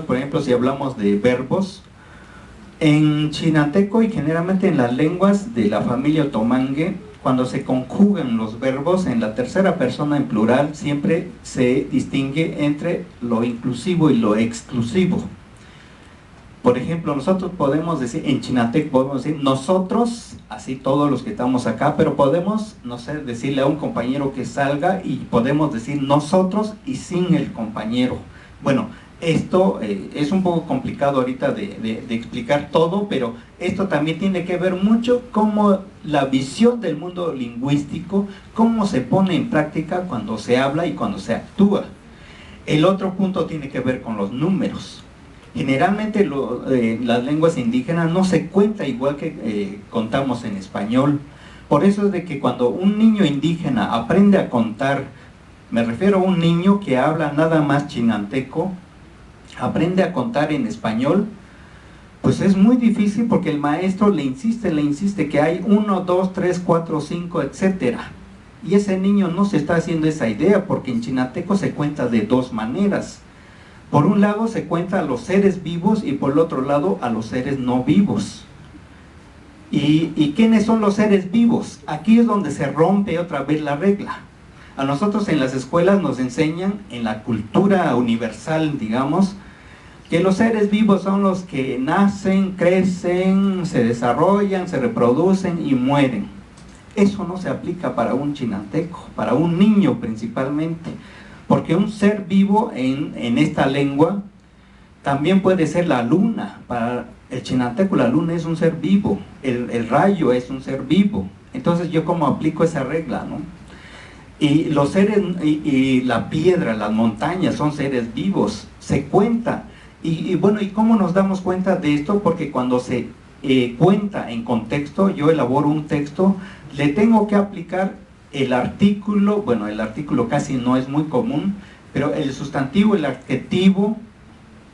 Por ejemplo, si hablamos de verbos, en chinanteco y generalmente en las lenguas de la familia otomangue, cuando se conjugan los verbos en la tercera persona en plural, siempre se distingue entre lo inclusivo y lo exclusivo. Por ejemplo, nosotros podemos decir, en chinanteco podemos decir nosotros, así todos los que estamos acá, pero podemos, no sé, decirle a un compañero que salga y podemos decir nosotros y sin el compañero. Bueno, esto es un poco complicado ahorita de explicar todo, pero esto también tiene que ver mucho con la visión del mundo lingüístico, cómo se pone en práctica cuando se habla y cuando se actúa. El otro punto tiene que ver con los números. Generalmente las lenguas indígenas no se cuenta igual que contamos en español. Por eso es de que cuando un niño indígena aprende a contar, me refiero a un niño que habla nada más chinanteco, aprende a contar en español, pues es muy difícil porque el maestro le insiste que hay 1, 2, 3, 4, 5, etcétera. Y ese niño no se está haciendo esa idea porque en chinanteco se cuenta de dos maneras. Por un lado se cuenta a los seres vivos y por el otro lado a los seres no vivos. ¿Y quiénes son los seres vivos? Aquí es donde se rompe otra vez la regla. A nosotros en las escuelas nos enseñan, en la cultura universal, digamos, que los seres vivos son los que nacen, crecen, se desarrollan, se reproducen y mueren. Eso no se aplica para un chinanteco, para un niño principalmente. Porque un ser vivo en esta lengua también puede ser la luna. Para el chinanteco la luna es un ser vivo, el rayo es un ser vivo. Entonces yo cómo aplico esa regla, ¿no? Y los seres, y la piedra, las montañas son seres vivos, se cuenta. Y bueno, ¿y cómo nos damos cuenta de esto? Porque cuando se cuenta en contexto, yo elaboro un texto, le tengo que aplicar el artículo, bueno, el artículo casi no es muy común, pero el sustantivo, el adjetivo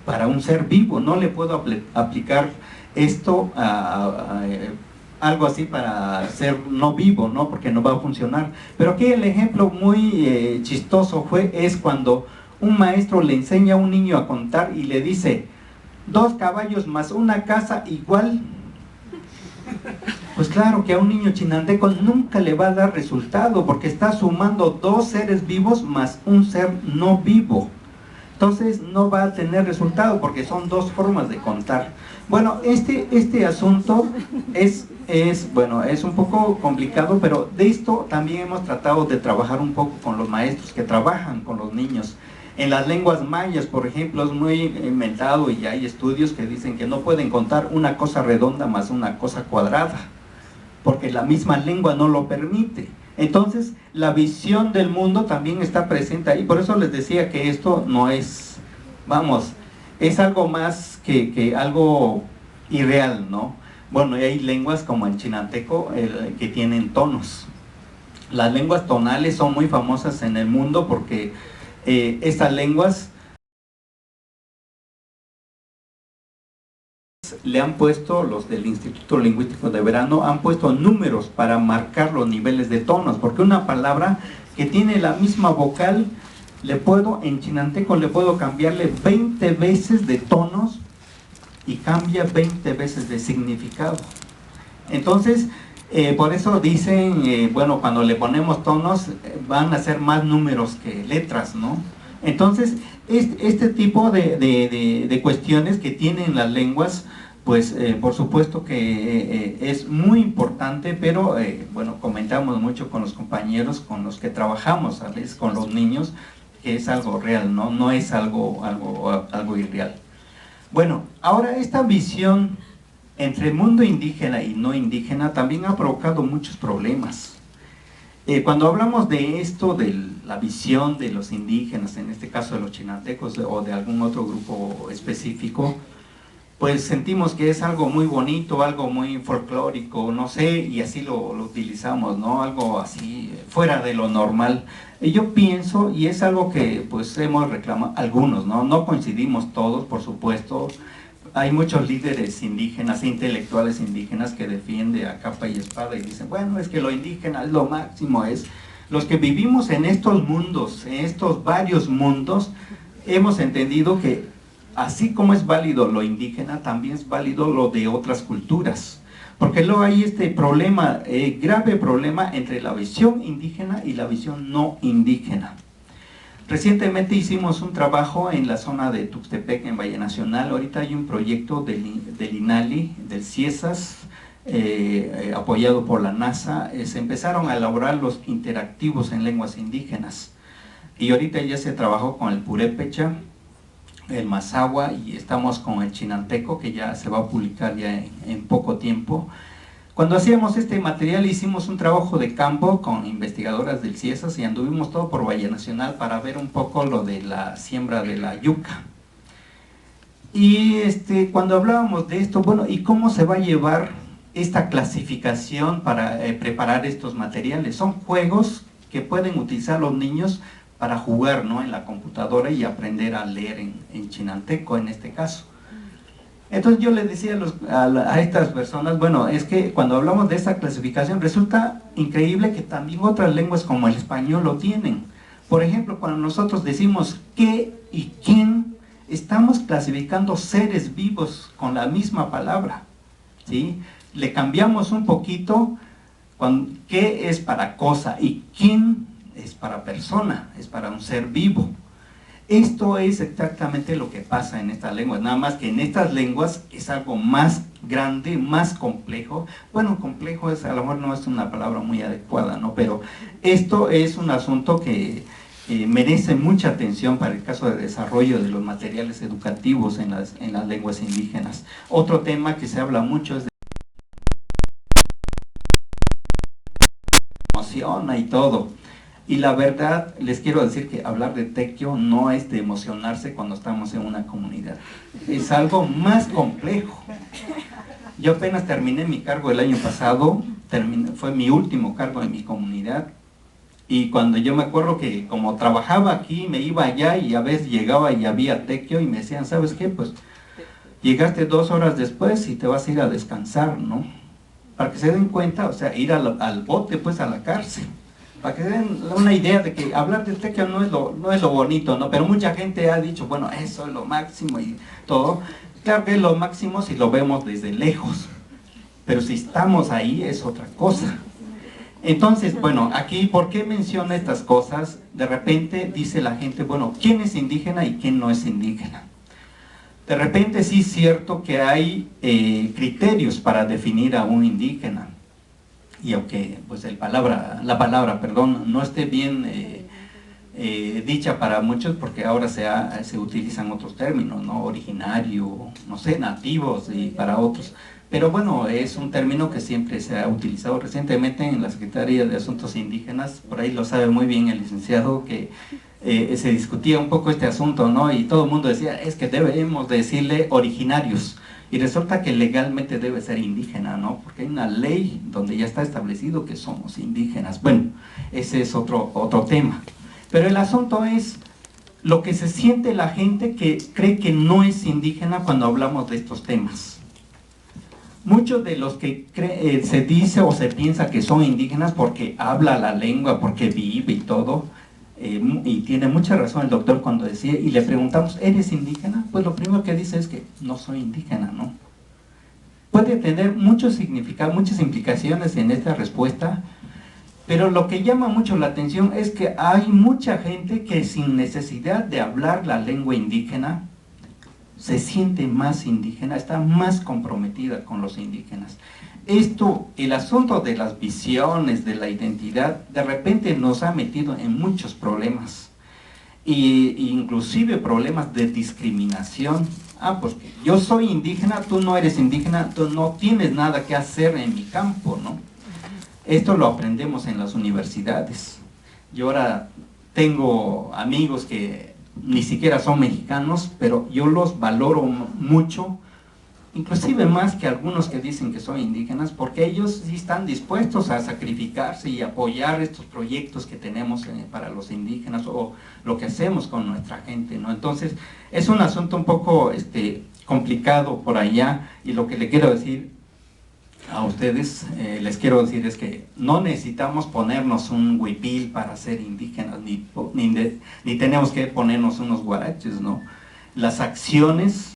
para un ser vivo. No le puedo aplicar esto a algo así para ser no vivo, ¿no? Porque no va a funcionar. Pero aquí el ejemplo muy chistoso es cuando un maestro le enseña a un niño a contar y le dice 2 caballos más una casa igual. Pues claro que a un niño chinanteco nunca le va a dar resultado porque está sumando 2 seres vivos más un ser no vivo. Entonces no va a tener resultado porque son 2 formas de contar. Bueno, este asunto bueno, es un poco complicado, pero de esto también hemos tratado de trabajar un poco con los maestros que trabajan con los niños. En las lenguas mayas, por ejemplo, es muy inventado y hay estudios que dicen que no pueden contar una cosa redonda más una cosa cuadrada, porque la misma lengua no lo permite. Entonces, la visión del mundo también está presente ahí. Por eso les decía que esto no es, vamos, es algo más que algo irreal, ¿no? Bueno, y hay lenguas como el chinanteco que tienen tonos. Las lenguas tonales son muy famosas en el mundo porque estas lenguas le han puesto, los del Instituto Lingüístico de Verano, han puesto números para marcar los niveles de tonos, porque una palabra que tiene la misma vocal, en chinanteco le puedo cambiarle 20 veces de tonos y cambia 20 veces de significado. Entonces, por eso dicen, bueno, cuando le ponemos tonos, van a ser más números que letras, ¿no? Entonces, este tipo de cuestiones que tienen las lenguas, pues por supuesto que es muy importante, pero bueno, comentamos mucho con los compañeros con los que trabajamos, a veces con los niños, que es algo real, ¿no? No es algo irreal. Bueno, ahora esta visión entre el mundo indígena y no indígena también ha provocado muchos problemas. Cuando hablamos de esto, de la visión de los indígenas, en este caso de los chinantecos o de algún otro grupo específico, pues sentimos que es algo muy bonito, algo muy folclórico, no sé, y así lo utilizamos, ¿no? Algo así fuera de lo normal. Y yo pienso, y es algo que pues hemos reclamado algunos, ¿no? No coincidimos todos, por supuesto. Hay muchos líderes indígenas, intelectuales indígenas que defienden a capa y espada y dicen, bueno, es que lo indígena es lo máximo, es los que vivimos en estos mundos, en estos varios mundos, hemos entendido que así como es válido lo indígena, también es válido lo de otras culturas. Porque luego hay este problema, grave problema entre la visión indígena y la visión no indígena. Recientemente hicimos un trabajo en la zona de Tuxtepec, en Valle Nacional. Ahorita hay un proyecto del INALI, del CIESAS, apoyado por la NASA. Se empezaron a elaborar los interactivos en lenguas indígenas. Y ahorita ya se trabajó con el purépecha, el mazahua, y estamos con el chinanteco, que ya se va a publicar ya en poco tiempo. Cuando hacíamos este material hicimos un trabajo de campo con investigadoras del CIESAS y anduvimos todo por Valle Nacional para ver un poco lo de la siembra de la yuca. Y cuando hablábamos de esto, bueno, ¿y cómo se va a llevar esta clasificación para preparar estos materiales? Son juegos que pueden utilizar los niños para jugar, ¿no?, en la computadora y aprender a leer en chinanteco en este caso. Entonces yo les decía a estas personas, bueno, es que cuando hablamos de esta clasificación resulta increíble que también otras lenguas como el español lo tienen. Por ejemplo, cuando nosotros decimos qué y quién, estamos clasificando seres vivos con la misma palabra, ¿sí? Le cambiamos un poquito, qué es para cosa y quién es para persona, es para un ser vivo. Esto es exactamente lo que pasa en estas lenguas, nada más que en estas lenguas es algo más grande, más complejo. Bueno, complejo es, a lo mejor no es una palabra muy adecuada, ¿no? Pero esto es un asunto que merece mucha atención para el caso de desarrollo de los materiales educativos en las lenguas indígenas. Otro tema que se habla mucho es de emoción y todo. Y la verdad, les quiero decir que hablar de tequio no es de emocionarse cuando estamos en una comunidad. Es algo más complejo. Yo apenas terminé mi cargo el año pasado, fue mi último cargo en mi comunidad. Y cuando yo me acuerdo que como trabajaba aquí, me iba allá y a veces llegaba y había tequio y me decían, ¿sabes qué? Pues llegaste 2 horas después y te vas a ir a descansar, ¿no? Para que se den cuenta, o sea, ir al bote, pues a la cárcel. Para que den una idea de que hablar de tequio no es lo bonito, ¿no? Pero mucha gente ha dicho, bueno, eso es lo máximo y todo. Claro que es lo máximo si lo vemos desde lejos, pero si estamos ahí es otra cosa. Entonces, bueno, aquí, ¿por qué menciono estas cosas? De repente dice la gente, bueno, ¿quién es indígena y quién no es indígena? De repente sí es cierto que hay criterios para definir a un indígena. Y aunque pues la palabra, perdón, no esté bien dicha para muchos, porque ahora se utilizan otros términos, ¿no? Originario, no sé, nativos y para otros. Pero bueno, es un término que siempre se ha utilizado recientemente en la Secretaría de Asuntos Indígenas, por ahí lo sabe muy bien el licenciado, que se discutía un poco este asunto, ¿no? Y todo el mundo decía, es que debemos decirle originarios. Y resulta que legalmente debe ser indígena, ¿no? Porque hay una ley donde ya está establecido que somos indígenas. Bueno, ese es otro tema. Pero el asunto es lo que se siente la gente que cree que no es indígena cuando hablamos de estos temas. Muchos de los que se dice o se piensa que son indígenas porque habla la lengua, porque vive y todo, y tiene mucha razón el doctor cuando decía, y le preguntamos, ¿eres indígena? Pues lo primero que dice es que no soy indígena, ¿no? Puede tener mucho significado, muchas implicaciones en esta respuesta, pero lo que llama mucho la atención es que hay mucha gente que sin necesidad de hablar la lengua indígena, se siente más indígena, está más comprometida con los indígenas. Esto, el asunto de las visiones, de la identidad, de repente nos ha metido en muchos problemas, inclusive problemas de discriminación. Pues yo soy indígena, tú no eres indígena, tú no tienes nada que hacer en mi campo, ¿no? Esto lo aprendemos en las universidades. Yo ahora tengo amigos que ni siquiera son mexicanos, pero yo los valoro mucho, inclusive más que algunos que dicen que son indígenas, porque ellos sí están dispuestos a sacrificarse y apoyar estos proyectos que tenemos para los indígenas o lo que hacemos con nuestra gente, ¿no? Entonces es un asunto un poco complicado por allá, y lo que le quiero decir a ustedes, les quiero decir es que no necesitamos ponernos un huipil para ser indígenas, ni tenemos que ponernos unos guaraches, ¿no? las acciones